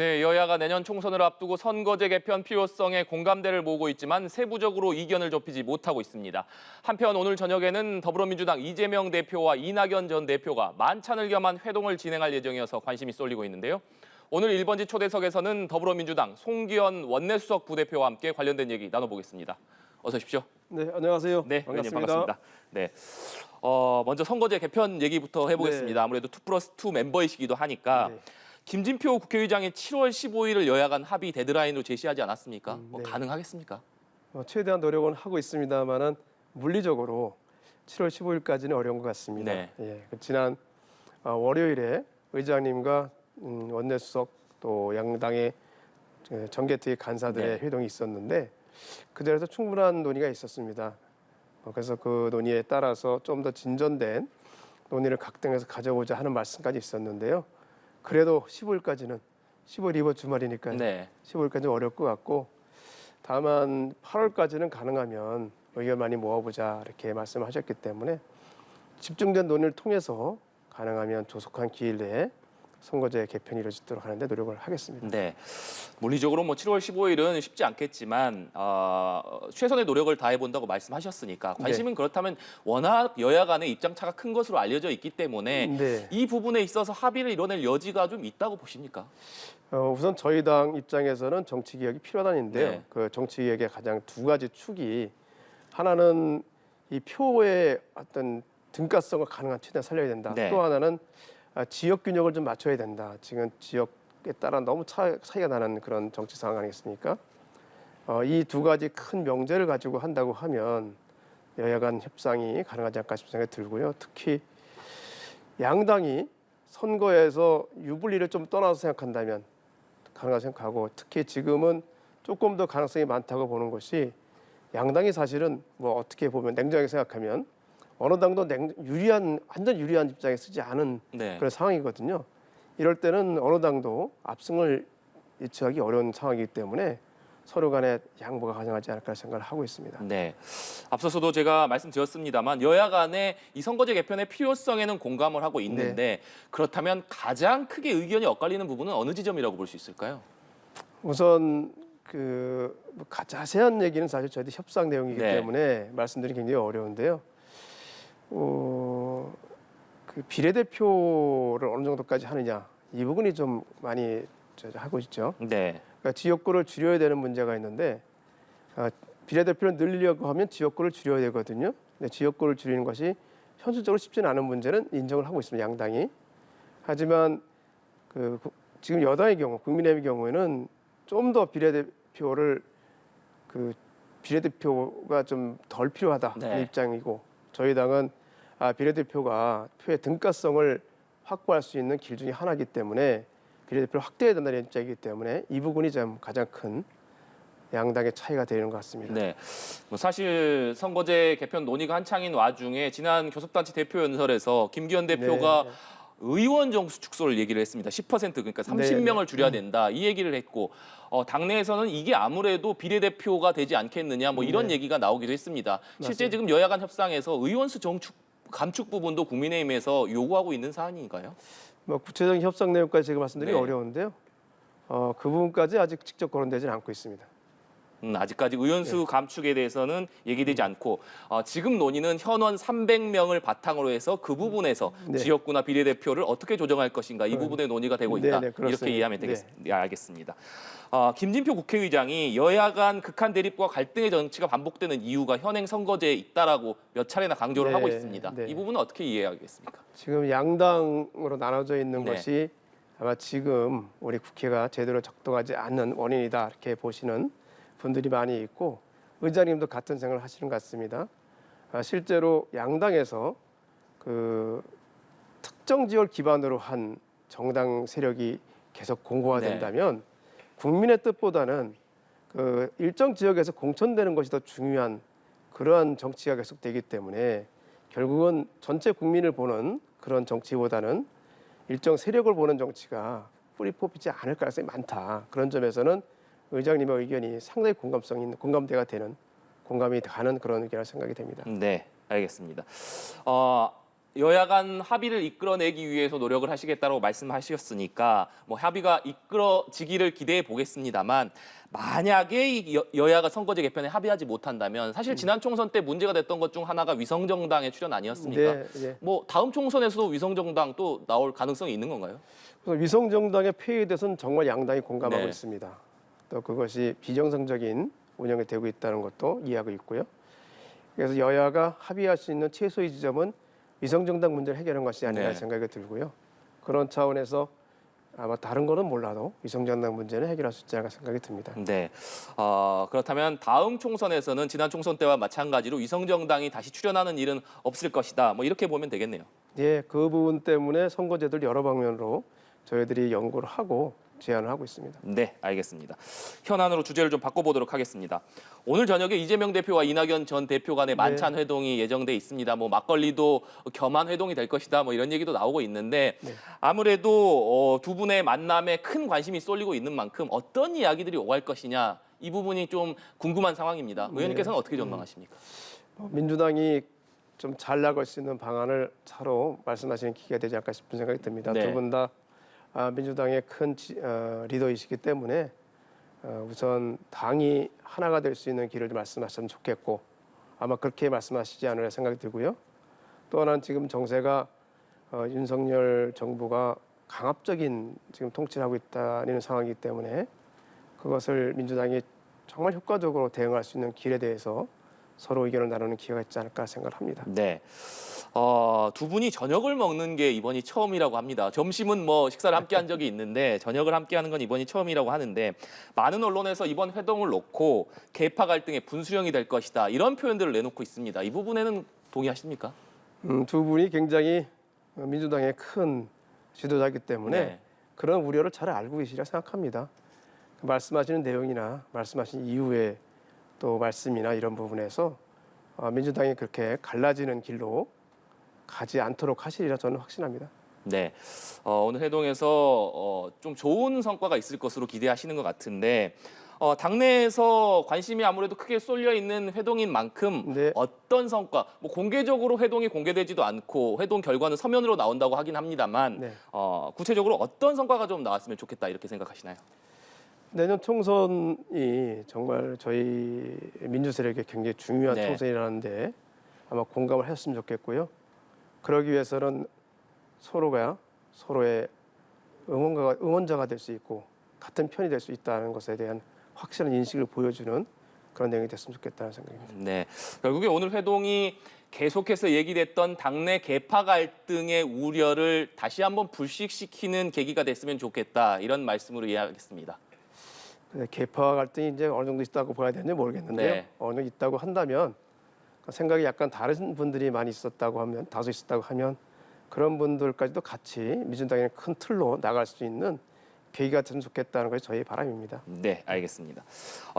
네, 여야가 내년 총선을 앞두고 선거제 개편 필요성에 공감대를 모으고 있지만 세부적으로 이견을 좁히지 못하고 있습니다. 한편 오늘 저녁에는 더불어민주당 이재명 대표와 이낙연 전 대표가 만찬을 겸한 회동을 진행할 예정이어서 관심이 쏠리고 있는데요. 오늘 1번지 초대석에서는 더불어민주당 송기현 원내수석 부대표와 함께 관련된 얘기 나눠보겠습니다. 어서 오십시오. 네, 안녕하세요. 네, 반갑습니다. 반갑습니다. 네, 먼저 선거제 개편 얘기부터 해보겠습니다. 네. 아무래도 2+2 멤버이시기도 하니까 네. 김진표 국회의장이 7월 15일을 여야 간 합의 데드라인으로 제시하지 않았습니까? 네. 가능하겠습니까? 최대한 노력은 하고 있습니다만은 물리적으로 7월 15일까지는 어려운 것 같습니다. 네. 예, 지난 월요일에 의장님과 원내수석 또 양당의 정개특위 간사들의 네. 회동이 있었는데 그 자리에서 충분한 논의가 있었습니다. 그래서 그 논의에 따라서 좀 더 진전된 논의를 각 당에서 가져보자 하는 말씀까지 있었는데요. 그래도 15일까지는 15일 이번 주말이니까요. 네. 15일까지는 어려울 것 같고 다만 8월까지는 가능하면 의견 많이 모아보자 이렇게 말씀하셨기 때문에 집중된 논의를 통해서 가능하면 조속한 기일 내에 선거제 개편이 이루어지도록 하는데 노력을 하겠습니다. 네. 물리적으로 7월 15일은 쉽지 않겠지만 최선의 노력을 다해본다고 말씀하셨으니까 관심은 그렇다면 워낙 여야 간의 입장 차가 큰 것으로 알려져 있기 때문에 네. 이 부분에 있어서 합의를 이뤄낼 여지가 좀 있다고 보십니까? 우선 저희 당 입장에서는 정치 개혁이 필요하다는데요. 네. 그 정치 개혁의 가장 두 가지 축이 하나는 이 표의 어떤 등가성을 가능한 최대한 살려야 된다. 네. 또 하나는 지역 균형을 좀 맞춰야 된다. 지금 지역에 따라 너무 차이가 나는 그런 정치 상황 아니겠습니까? 이 두 가지 큰 명제를 가지고 한다고 하면 여야 간 협상이 가능하지 않을까 싶은 생각이 들고요. 특히 양당이 선거에서 유불리를 좀 떠나서 생각한다면 가능하다고 생각하고 완전 지금은 조금 더 가능성이 많다고 보는 것이 양당이 사실은 어떻게 보면 냉정하게 생각하면 어느 당도 완전 유리한 입장에 쓰지 않은 네. 그런 상황이거든요. 이럴 때는 어느 당도 압승을 예측하기 어려운 상황이기 때문에 서로 간에 양보가 가능하지 않을까 생각을 하고 있습니다. 네. 앞서서도 제가 말씀드렸습니다만 여야 간의 이 선거제 개편의 필요성에는 공감을 하고 있는데 그렇다면 가장 크게 의견이 엇갈리는 부분은 어느 지점이라고 볼 수 있을까요? 우선 자세한 얘기는 사실 저희들 협상 내용이기 네. 때문에 말씀드리기 굉장히 어려운데요. 그 비례대표를 어느 정도까지 하느냐 이 부분이 좀 많이 하고 있죠. 네. 그러니까 지역구를 줄여야 되는 문제가 있는데 비례대표를 늘리려고 하면 지역구를 줄여야 되거든요. 근데 지역구를 줄이는 것이 현실적으로 쉽지는 않은 문제는 인정을 하고 있습니다. 양당이. 하지만 지금 여당의 경우, 국민의힘의 경우에는 좀 더 비례대표가 좀 덜 필요하다는 네. 입장이고 저희 당은 비례대표가 표의 등가성을 확보할 수 있는 길 중에 하나이기 때문에 비례대표를 확대해야 된다는 입장이기 때문에 이 부분이 좀 가장 큰 양당의 차이가 되는 것 같습니다. 네. 사실 선거제 개편 논의가 한창인 와중에 지난 교섭단체 대표 연설에서 김기현 대표가 네. 의원 정수 축소를 얘기를 했습니다. 10% 그러니까 30명을 줄여야 된다. 이 얘기를 했고 당내에서는 이게 아무래도 비례대표가 되지 않겠느냐 이런 네. 얘기가 나오기도 했습니다. 실제 맞습니다. 지금 여야 간 협상에서 의원수 감축 부분도 국민의힘에서 요구하고 있는 사안인가요? 구체적인 협상 내용까지 제가 말씀드리기 네. 어려운데요. 그 부분까지 아직 직접 거론되지는 않고 있습니다. 아직까지 의원수 감축에 대해서는 얘기되지 않고 지금 논의는 현원 300명을 바탕으로 해서 그 부분에서 네. 지역구나 비례대표를 어떻게 조정할 것인가 이 부분의 논의가 되고 있다. 네, 그렇습니다. 이렇게 이해하면 되겠습니다. 네, 알겠습니다. 김진표 국회의장이 여야 간 극한 대립과 갈등의 정치가 반복되는 이유가 현행 선거제에 있다라고 몇 차례나 강조를 네, 하고 있습니다. 네. 이 부분은 어떻게 이해하겠습니까? 지금 양당으로 나눠져 있는 네. 것이 아마 지금 우리 국회가 제대로 작동하지 않는 원인이다 이렇게 보시는 분들이 많이 있고 의장님도 같은 생각을 하시는 것 같습니다. 실제로 양당에서 특정 지역을 기반으로 한 정당 세력이 계속 공고화된다면 국민의 뜻보다는 일정 지역에서 공천되는 것이 더 중요한 그러한 정치가 계속되기 때문에 결국은 전체 국민을 보는 그런 정치보다는 일정 세력을 보는 정치가 뿌리 뽑히지 않을 가능성이 많다. 그런 점에서는 의장님의 의견이 상당히 공감대가 되는 공감이 가는 그런 의견을 생각이 됩니다. 네, 알겠습니다. 여야 간 합의를 이끌어내기 위해서 노력을 하시겠다고 말씀하셨으니까 뭐 합의가 이끌어지기를 기대해 보겠습니다만 만약에 여야가 선거제 개편에 합의하지 못한다면 사실 지난 총선 때 문제가 됐던 것 중 하나가 위성정당의 출연 아니었습니까? 네, 네. 뭐 다음 총선에서도 위성정당 또 나올 가능성이 있는 건가요? 그래서 위성정당의 폐해에 대해서는 정말 양당이 공감하고 네. 있습니다. 또 그것이 비정상적인 운영이 되고 있다는 것도 이해하고 있고요. 그래서 여야가 합의할 수 있는 최소의 지점은 위성정당 문제를 해결하는 것이 아닌가 네. 생각이 들고요. 그런 차원에서 아마 다른 거는 몰라도 위성정당 문제는 해결할 수 있지 않을까 생각이 듭니다. 네. 그렇다면 다음 총선에서는 지난 총선 때와 마찬가지로 위성정당이 다시 출연하는 일은 없을 것이다. 뭐 이렇게 보면 되겠네요. 예, 그 부분 때문에 선거제도를 여러 방면으로 저희들이 연구를 하고 제안을 하고 있습니다. 네, 알겠습니다. 현안으로 주제를 좀 바꿔보도록 하겠습니다. 오늘 저녁에 이재명 대표와 이낙연 전 대표 간의 만찬 회동이 예정돼 있습니다. 뭐 막걸리도 겸한 회동이 될 것이다. 뭐 이런 얘기도 나오고 있는데 아무래도 두 분의 만남에 큰 관심이 쏠리고 있는 만큼 어떤 이야기들이 오갈 것이냐 이 부분이 좀 궁금한 상황입니다. 의원님께서는 어떻게 전망하십니까? 민주당이 좀 잘 나갈 수 있는 방안을 차로 말씀하시는 기회가 되지 않을까 싶은 생각이 듭니다. 네. 두 분 다 민주당의 큰 리더이시기 때문에 우선 당이 하나가 될 수 있는 길을 좀 말씀하셨으면 좋겠고 아마 그렇게 말씀하시지 않으려 생각이 들고요. 또 하나는 지금 정세가 윤석열 정부가 강압적인 지금 통치를 하고 있다는 상황이기 때문에 그것을 민주당이 정말 효과적으로 대응할 수 있는 길에 대해서 서로 의견을 나누는 기회가 있지 않을까 생각을 합니다. 네. 두 분이 저녁을 먹는 게 이번이 처음이라고 합니다. 점심은 뭐 식사를 함께 한 적이 있는데 저녁을 함께 하는 건 이번이 처음이라고 하는데 많은 언론에서 이번 회동을 놓고 계파 갈등의 분수령이 될 것이다. 이런 표현들을 내놓고 있습니다. 이 부분에는 동의하십니까? 두 분이 굉장히 민주당의 큰 지도자이기 때문에 네. 그런 우려를 잘 알고 계시리라 생각합니다. 말씀하시는 내용이나 말씀하신 이후에 또 말씀이나 이런 부분에서 민주당이 그렇게 갈라지는 길로 가지 않도록 하시리라 저는 확신합니다. 네. 오늘 회동에서 좀 좋은 성과가 있을 것으로 기대하시는 것 같은데 당내에서 관심이 아무래도 크게 쏠려 있는 회동인 만큼 네. 어떤 성과, 뭐 공개적으로 회동이 공개되지도 않고 회동 결과는 서면으로 나온다고 하긴 합니다만 네. 구체적으로 어떤 성과가 좀 나왔으면 좋겠다 이렇게 생각하시나요? 내년 총선이 정말 저희 민주 세력에 굉장히 중요한 네. 총선이라는데 아마 공감을 했으면 좋겠고요. 그러기 위해서는 서로가 서로의 응원자가 될 수 있고 같은 편이 될 수 있다는 것에 대한 확실한 인식을 보여주는 그런 내용이 됐으면 좋겠다는 생각입니다. 네. 결국에 오늘 회동이 계속해서 얘기됐던 당내 계파 갈등의 우려를 다시 한번 불식시키는 계기가 됐으면 좋겠다 이런 말씀으로 이해하겠습니다. 계파 갈등이 이제 어느 정도 있다고 봐야 되는지 모르겠는데요. 네. 어느 정도 있다고 한다면 생각이 약간 다른 분들이 많이 있었다고 하면 다소 있었다고 하면 그런 분들까지도 같이 민주당의 큰 틀로 나갈 수 있는 계기가 됐으면 좋겠다는 것이 저희 바람입니다. 네, 알겠습니다.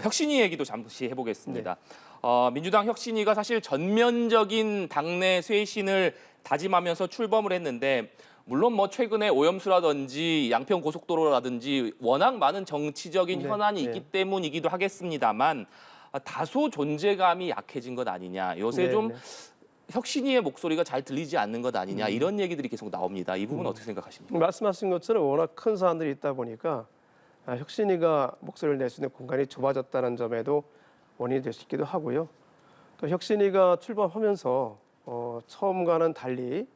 혁신위 얘기도 잠시 해보겠습니다. 네. 민주당 혁신위가 사실 전면적인 당내 쇄신을 다짐하면서 출범을 했는데 물론 뭐 최근에 오염수라든지 양평 고속도로라든지 워낙 많은 정치적인 네, 현안이 네. 있기 때문이기도 하겠습니다만 다소 존재감이 약해진 것 아니냐. 요새 네, 좀 네. 혁신위의 목소리가 잘 들리지 않는 것 아니냐. 이런 얘기들이 계속 나옵니다. 이 부분 어떻게 생각하십니까? 말씀하신 것처럼 워낙 큰 사안들이 있다 보니까 혁신위가 목소리를 낼 수 있는 공간이 좁아졌다는 점에도 원인이 될 수 있기도 하고요. 또 혁신위가 출범하면서 처음과는 달리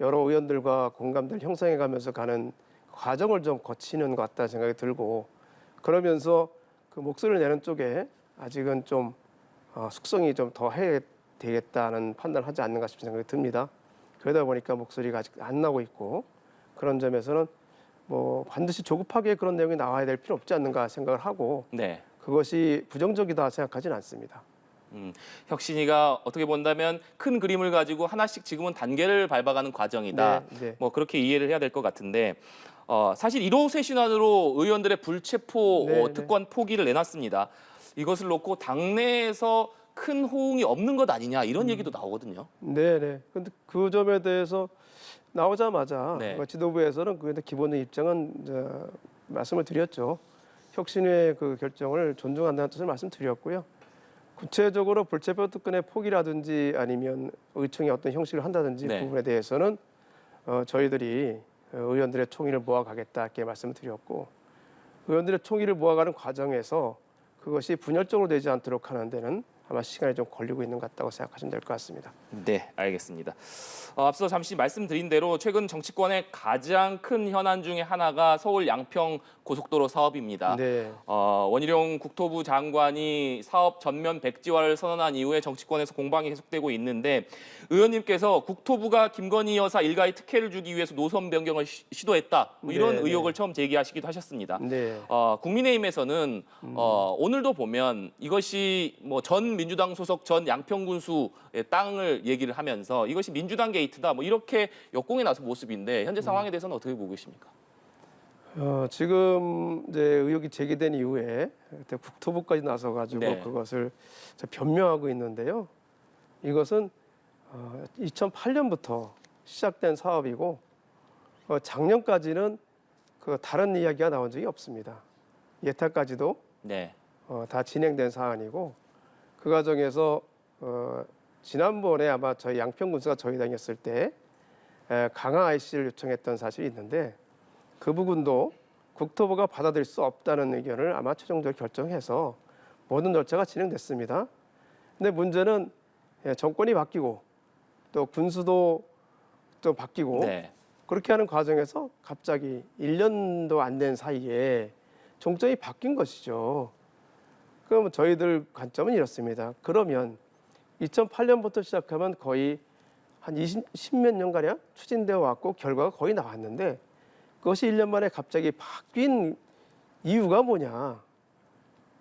여러 의원들과 공감대를 형성해가면서 가는 과정을 좀 거치는 것 같다는 생각이 들고 그러면서 그 목소리를 내는 쪽에 아직은 좀 숙성이 좀 더 해야 되겠다는 판단을 하지 않는가 싶은 생각이 듭니다. 그러다 보니까 목소리가 아직 안 나오고 있고 그런 점에서는 뭐 반드시 조급하게 그런 내용이 나와야 될 필요 없지 않는가 생각을 하고 네. 그것이 부정적이다 생각하지는 않습니다. 혁신위가 어떻게 본다면 큰 그림을 가지고 하나씩 지금은 단계를 밟아가는 과정이다. 네, 네. 뭐 그렇게 이해를 해야 될 것 같은데 사실 1호 쇄신안으로 의원들의 불체포 네, 특권 포기를 내놨습니다. 이것을 놓고 당내에서 큰 호응이 없는 것 아니냐 이런 얘기도 나오거든요. 네, 네. 근데 그 점에 대해서 나오자마자 네. 지도부에서는 그 기본적 입장은 이제 말씀을 드렸죠. 혁신의 그 결정을 존중한다는 뜻을 말씀드렸고요. 구체적으로 불체포 특권의 포기라든지 아니면 의총이 어떤 형식을 한다든지 네. 부분에 대해서는 저희들이 의원들의 총의를 모아가겠다 이렇게 말씀을 드렸고 의원들의 총의를 모아가는 과정에서 그것이 분열적으로 되지 않도록 하는 데는 아마 시간이 좀 걸리고 있는 것 같다고 생각하시면 될 것 같습니다. 네, 알겠습니다. 앞서 잠시 말씀드린 대로 최근 정치권의 가장 큰 현안 중에 하나가 서울 양평 고속도로 사업입니다. 네. 원희룡 국토부 장관이 사업 전면 백지화를 선언한 이후에 정치권에서 공방이 계속되고 있는데 의원님께서 국토부가 김건희 여사 일가에 특혜를 주기 위해서 노선 변경을 시도했다 뭐 이런 네, 의혹을 처음 제기하시기도 하셨습니다. 네. 국민의힘에서는 오늘도 보면 이것이 뭐 전 민주당 소속 전 양평군수의 땅을 얘기를 하면서 이것이 민주당 게이트다 뭐 이렇게 역공에 나선 모습인데 현재 상황에 대해서는 어떻게 보고 계십니까? 지금 이제 의혹이 제기된 이후에 그때 국토부까지 나서 가지고 네. 그것을 변명하고 있는데요. 이것은 2008년부터 시작된 사업이고 작년까지는 그 다른 이야기가 나온 적이 없습니다. 예타까지도 네, 다 진행된 사안이고 그 과정에서 지난번에 아마 저희 양평군수가 저희 당이었을 때 강화 IC를 요청했던 사실이 있는데 그 부분도 국토부가 받아들일 수 없다는 의견을 아마 최종적으로 결정해서 모든 절차가 진행됐습니다. 근데 문제는 정권이 바뀌고 또 군수도 또 바뀌고 네, 그렇게 하는 과정에서 갑자기 1년도 안 된 사이에 종점이 바뀐 것이죠. 그럼 저희들 관점은 이렇습니다. 그러면 2008년부터 시작하면 거의 한 10몇 년가량 추진되어 왔고 결과가 거의 나왔는데 그것이 1년 만에 갑자기 바뀐 이유가 뭐냐?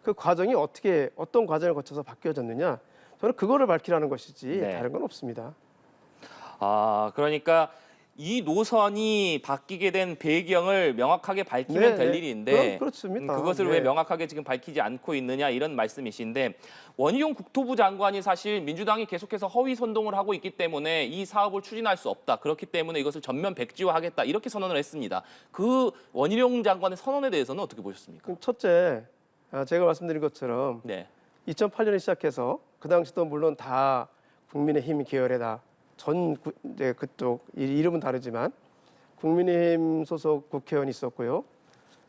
그 과정이 어떤 과정을 거쳐서 바뀌어졌느냐? 저는 그거를 밝히라는 것이지 네. 다른 건 없습니다. 그러니까 이 노선이 바뀌게 된 배경을 명확하게 밝히면 될 일인데 그렇습니다. 그것을 네. 왜 명확하게 지금 밝히지 않고 있느냐 이런 말씀이신데 원희룡 국토부 장관이 사실 민주당이 계속해서 허위 선동을 하고 있기 때문에 이 사업을 추진할 수 없다. 그렇기 때문에 이것을 전면 백지화하겠다. 이렇게 선언을 했습니다. 그 원희룡 장관의 선언에 대해서는 어떻게 보셨습니까? 그럼 첫째, 제가 말씀드린 것처럼 네. 2008년에 시작해서 그 당시도 물론 다 국민의힘 계열에다 이제 그쪽 이름은 다르지만 국민의힘 소속 국회의원이 있었고요.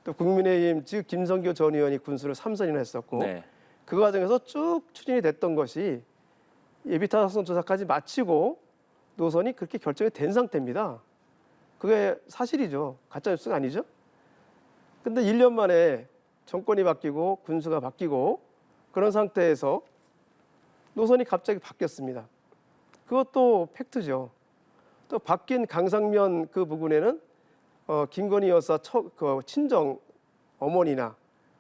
또 국민의힘 즉 김성교 전 의원이 군수를 3선이나 했었고 네. 그 과정에서 쭉 추진이 됐던 것이 예비타당성 조사까지 마치고 노선이 그렇게 결정이 된 상태입니다. 그게 사실이죠. 가짜 뉴스가 아니죠. 근데 1년 만에 정권이 바뀌고 군수가 바뀌고 그런 상태에서 노선이 갑자기 바뀌었습니다. 그것도 팩트죠. 또 바뀐 강상면 그 부분에는 김건희 여사 그 친정 어머니나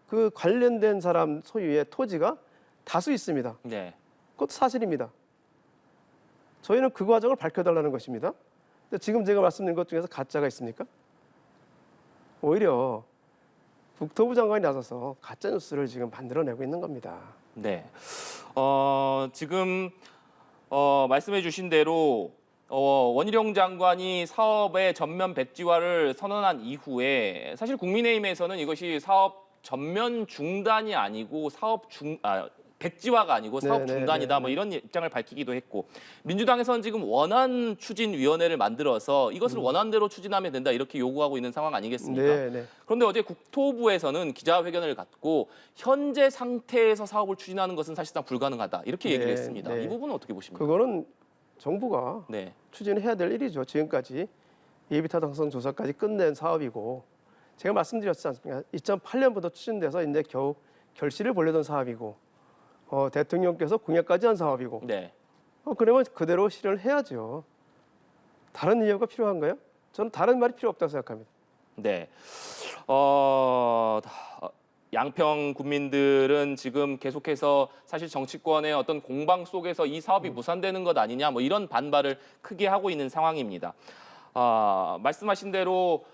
그 관련된 사람 소유의 토지가 다수 있습니다. 네. 그것도 사실입니다. 저희는 그 과정을 밝혀달라는 것입니다. 근데 지금 제가 말씀드린 것 중에서 가짜가 있습니까? 오히려 국토부 장관이 나서서 가짜 뉴스를 지금 만들어내고 있는 겁니다. 네. 지금 말씀해 주신 대로 원희룡 장관이 사업의 전면 백지화를 선언한 이후에 사실 국민의힘에서는 이것이 사업 전면 중단이 아니고 백지화가 아니고 사업 중단이다 뭐 이런 입장을 밝히기도 했고 민주당에서는 지금 원안 추진위원회를 만들어서 이것을 원안대로 추진하면 된다 이렇게 요구하고 있는 상황 아니겠습니까? 네. 그런데 어제 국토부에서는 기자회견을 갖고 현재 상태에서 사업을 추진하는 것은 사실상 불가능하다 이렇게 얘기를 했습니다. 네. 이 부분은 어떻게 보십니까? 그거는 정부가 네. 추진해야 될 일이죠. 지금까지 예비타당성 조사까지 끝낸 사업이고 제가 말씀드렸지 않습니까? 2008년부터 추진돼서 이제 겨우 결실을 보려던 사업이고 대통령께서 공약까지 한 사업이고 네. 그러면 그대로 실현을 해야죠. 다른 이유가 필요한가요? 저는 다른 말이 필요 없다고 생각합니다. 네. 양평 국민들은 지금 계속해서 사실 정치권의 어떤 공방 속에서 이 사업이 무산되는 것 아니냐 뭐 이런 반발을 크게 하고 있는 상황입니다. 말씀하신 대로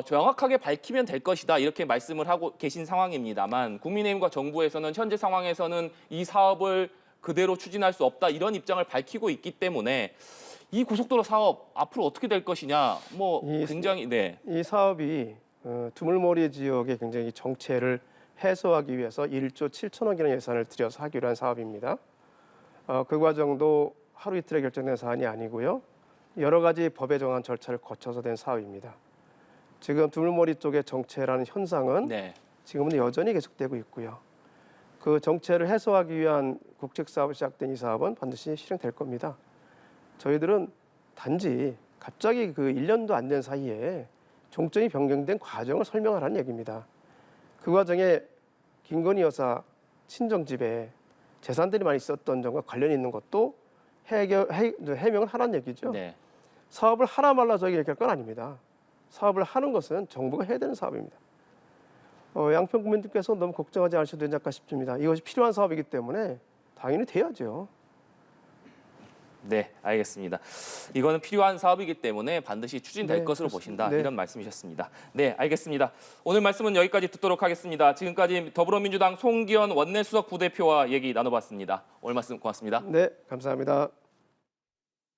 정확하게 밝히면 될 것이다 이렇게 말씀을 하고 계신 상황입니다만 국민의힘과 정부에서는 현재 상황에서는 이 사업을 그대로 추진할 수 없다 이런 입장을 밝히고 있기 때문에 이 고속도로 사업 앞으로 어떻게 될 것이냐 뭐 굉장히 이 사업이 두물머리 지역에 굉장히 정체를 해소하기 위해서 1조 7천억이라는 예산을 들여서 하기로 한 사업입니다. 그 과정도 하루 이틀에 결정된 사안이 아니고요. 여러 가지 법에 정한 절차를 거쳐서 된 사업입니다. 지금 두물머리 쪽의 정체라는 현상은 네. 지금은 여전히 계속되고 있고요. 그 정체를 해소하기 위한 국책 사업이 시작된 이 사업은 반드시 실행될 겁니다. 저희들은 단지 갑자기 그 1년도 안 된 사이에 종점이 변경된 과정을 설명하라는 얘기입니다. 그 과정에 김건희 여사 친정집에 재산들이 많이 있었던 점과 관련이 있는 것도 해명을 하라는 얘기죠. 네. 사업을 하라 말라 저희가 얘기할 건 아닙니다. 사업을 하는 것은 정부가 해야 되는 사업입니다. 양평 국민들께서 너무 걱정하지 않으셔도 되지 않을까 싶습니다. 이것이 필요한 사업이기 때문에 당연히 돼야죠. 네, 알겠습니다. 이거는 필요한 사업이기 때문에 반드시 추진될 네, 것으로 그렇습니다. 보신다. 네. 이런 말씀이셨습니다. 네, 알겠습니다. 오늘 말씀은 여기까지 듣도록 하겠습니다. 지금까지 더불어민주당 송기현 원내수석 부대표와 얘기 나눠봤습니다. 오늘 말씀 고맙습니다. 네, 감사합니다.